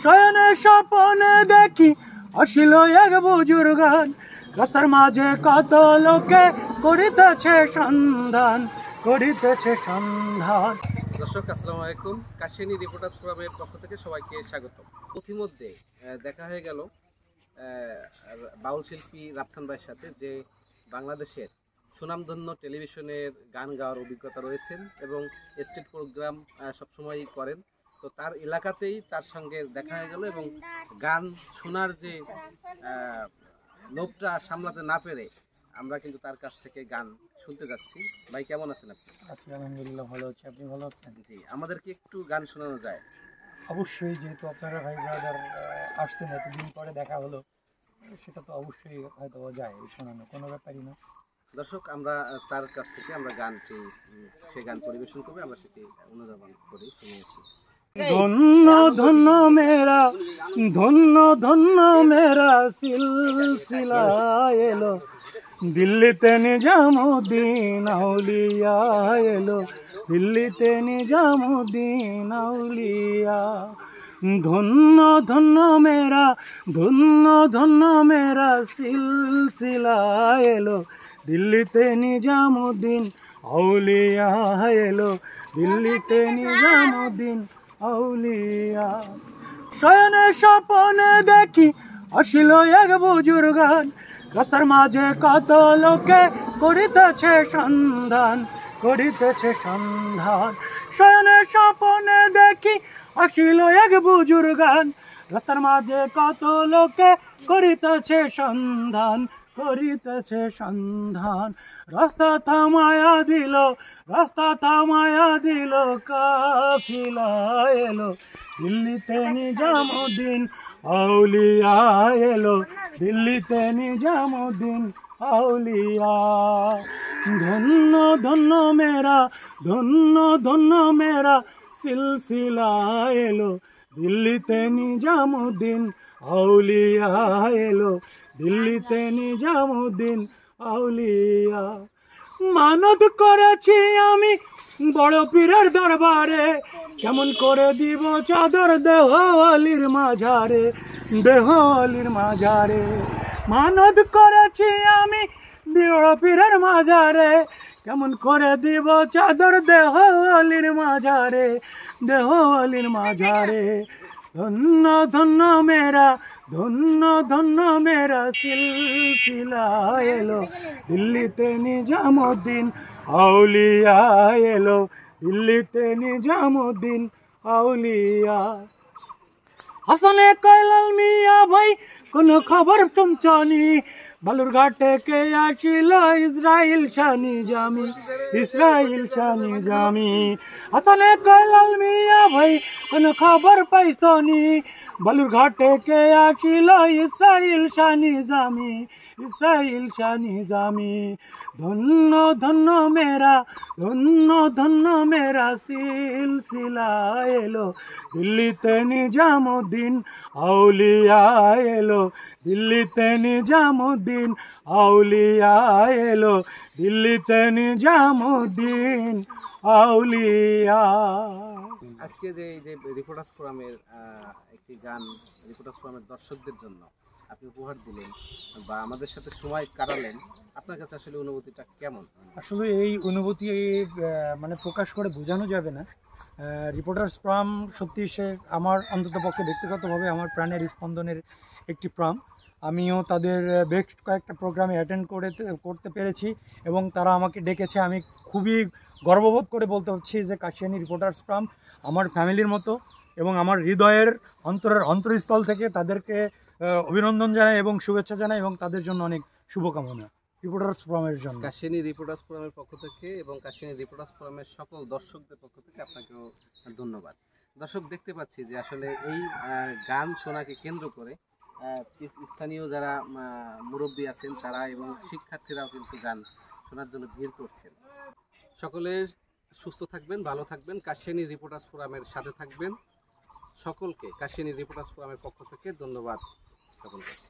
শয়নে স্বপনে দেখি আসিল এক বুজুর্গান, রাস্তার মাঝে কত লোকে করিতেছে সন্ধান, করিতেছে সন্ধান। দর্শক আসসালামু আলাইকুম, কাশিয়ানী রিপোর্টার্স ফোরামের পক্ষ থেকে সবাইকে স্বাগত। ইতিমধ্যে দেখা হয়ে গেল বাউল শিল্পী রাফসান ভাইয়ের সাথে, যে বাংলাদেশের সুনামধন্য টেলিভিশনের গান গাওয়ার অভিজ্ঞতা রয়েছেন এবং স্টেজ প্রোগ্রাম সবসময়ই করেন। তো তার এলাকাতেই তার সঙ্গে দেখা হয়ে গেল এবং গান শোনার যে লোভটা সামলাতে না পেরে আমরা কিন্তু তার কাছ থেকে গান শুনতে যাচ্ছি। ভাই কেমন আছেন আপনি? আছি আলহামদুলিল্লাহ, ভালো আছি। আপনি ভালো আছেন? জি, আমাদেরকে একটু গান শোনানো যায়? অবশ্যই, যেহেতু আপনারা ভাই ব্রাদার আসছেন, এতদিন পরে দেখা হলো, সেটা তো অবশ্যই হয়তো যায় শোনানো, কোনো ব্যাপারই না। দর্শক, আমরা তার কাছ থেকে আমরা গানটি, সে গান পরিবেশন করবে, আমরা সেটি অনুধাবন করে শুনিয়েছি। ধন্য ধন্য মেরা, ধন্য ধন্য মেরা সিলসিলা এলো, দিল্লিতে নিজামুদ্দিন আউলিয়া এলো, দিল্লিতে নিজামুদ্দিন আউলিয়া। ধন্য ধন্য মেরা, ধন্য ধন্য মেরা সিলসিলা এলো, দিল্লিতে নিজামুদ্দিন আউলিয়া এলো, দিল্লিতে নিজামুদ্দিন আউলিয়া। শয়নে স্বপনে দেখি আসিল এক বুজুর্গান, রাস্তার মাঝে কত লোকে করিতেছে সন্ধান, করিতেছে সন্ধান। শয়নে স্বপনে দেখি আসিল এক বুজুর্গান, রাস্তার মাঝে কত লোকে করিতেছে সন্ধান, করিতেছে সন্ধান। রাস্তা থামায়া দিল, রাস্তা থামায়া দিল, কাফিলা এলো, দিল্লিতে নিজামুদ্দিন আউলিয়া এলো, দিল্লিতে নিজামুদ্দিন আউলিয়া। ধন্য ধন্য মেরা, ধন্য ধন্য মেরা সিলসিলা এলো, দিল্লিতে নিজামুদ্দিন আউলিয়া এলো, দিল্লিতে নিজামুদ্দিন আউলিয়া। মানত করেছি আমি বড় পীরের দরবারে, কেমন করে দিব চাদর দেওয়ালির মাঝারে, দেওয়ালির মাঝারে। মানত করেছি আমি বড় পীরের মাঝারে, কেমন করে দিব চাদর দেওয়ালির মাঝারে, দেওয়ালির মাঝারে। ধন্য ধন্য মেরা, ধন্য ধন্য মেরা সিলসিলা এলো, দিল্লিতে নিজামুদ্দিন আউলিয়া এলো, দিল্লিতে নিজামুদ্দিন আউলিয়া। হাসানে কয়লাল মিয়া ভাই কোনো খবর শুনছনি, বালুরঘাটে কে আসিল ইসরাইল শাহ নিজামি, ইসরাইল শাহ নিজামি। হাসানে কয়লাল মিয়া ভাই কোনো খবর পাইছনি, বালুরঘাটে কে আসিল ইসরাইল শাহ নিজামি, ইসরাইল শাহ নিজামি। ধন্য ধন্য মেরা, ধন্য ধন্য মেরা সিলসিলা এলো, দিল্লিতে নিজামুদ্দিন আউলিয়া এলো, দিল্লিতে নিজামুদ্দিন আউলিয়া এলো, দিল্লিতে নিজামুদ্দিন আউলিয়া। আজকে যে রিপোর্টার্স ফোরামের একটি গান রিপোর্টার্স ফোরামের দর্শকদের জন্য আপনি উপহার দিলেন বা আমাদের সাথে সময় কাটালেন, আপনার কাছে আসলে অনুভূতিটা কেমন? আসলে এই অনুভূতি মানে প্রকাশ করে বোঝানো যাবে না। রিপোর্টার্স ফোরাম সত্যি সে আমার অন্ততপক্ষে ব্যক্তিগতভাবে আমার প্রাণের স্পন্দনের একটি ফোরাম। আমিও তাদের বেশ কয়েকটা প্রোগ্রামে অ্যাটেন্ড করতে পেরেছি এবং তারা আমাকে ডেকেছে। আমি খুবই গর্ববোধ করে বলতে হচ্ছি যে কাশিয়ানী রিপোর্টার্স ফোরাম আমার ফ্যামিলির মতো এবং আমার হৃদয়ের অন্তরস্থল থেকে তাদেরকে অভিনন্দন জানাই এবং শুভেচ্ছা জানাই এবং তাদের জন্য অনেক শুভকামনা রিপোর্টার্স ফোরামের জন্য। কাশিয়ানী রিপোর্টার্স ফোরামের পক্ষ থেকে এবং কাশিয়ানী রিপোর্টার্স ফোরামের সকল দর্শকদের পক্ষ থেকে আপনাকেও ধন্যবাদ। দর্শক, দেখতে পাচ্ছি যে আসলে এই গান শোনাকে কেন্দ্র করে স্থানীয় যারা মুরব্বী আছেন তারা এবং শিক্ষার্থীরাও কিন্তু গান শোনার জন্য ভিড় করছেন। সকলে সুস্থ থাকবেন, ভালো থাকবেন, কাশিয়ানী রিপোর্টার্স ফোরামের সাথে থাকবেন। সকলকে কাশিয়ানী রিপোর্টার্স ফোরামের পক্ষ থেকে ধন্যবাদ জ্ঞাপন করছি।